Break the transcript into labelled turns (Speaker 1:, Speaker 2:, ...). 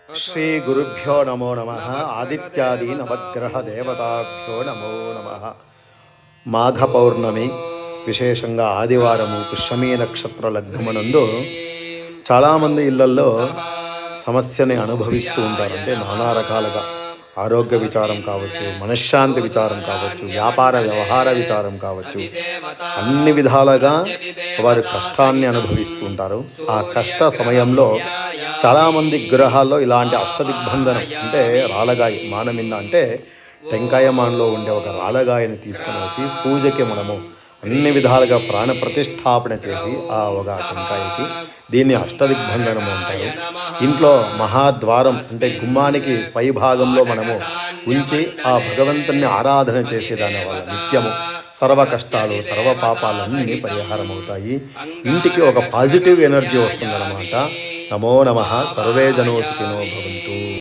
Speaker 1: శ్రీ గురుభ్యో నమో నమ. ఆదిత్యాది నవగ్రహ దేవతాభ్యో నమో నమ. మాఘ పౌర్ణమి, విశేషంగా ఆదివారము, పుష్యమీ నక్షత్ర లగ్నమునందు చాలామంది ఇళ్లల్లో సమస్యని అనుభవిస్తూ ఉంటారు. అంటే నానా రకాలుగా ఆరోగ్య విచారం కావచ్చు, మనశ్శాంతి విచారం కావచ్చు, వ్యాపార వ్యవహార విచారం కావచ్చు, అన్ని విధాలుగా వారు కష్టాన్ని అనుభవిస్తూ ఉంటారు. ఆ కష్ట సమయంలో చాలామంది గ్రహాల్లో ఇలాంటి అష్టదిగ్బంధనం అంటే రాలగాయ మానమింద అంటే టెంకాయ మానలో ఉండే ఒక రాలగాయని తీసుకొని వచ్చి పూజకి మనము అన్ని విధాలుగా ప్రాణ ప్రతిష్టాపన చేసి ఆ ఒక టెంకాయకి దీన్ని అష్టదిగ్బంధనము అంటారు. ఇంట్లో మహాద్వారం అంటే గుమ్మానికి పై భాగంలో మనము ఉంచి ఆ భగవంతుని ఆరాధన చేసేదాని వల్ల నిత్యము సర్వ కష్టాలు సర్వ పాపాలన్నీ పరిహారం అవుతాయి. ఇంటికి ఒక పాజిటివ్ ఎనర్జీ వస్తుందన్నమాట. నమో నమః. సర్వే జనో సుఖినో భవంతు.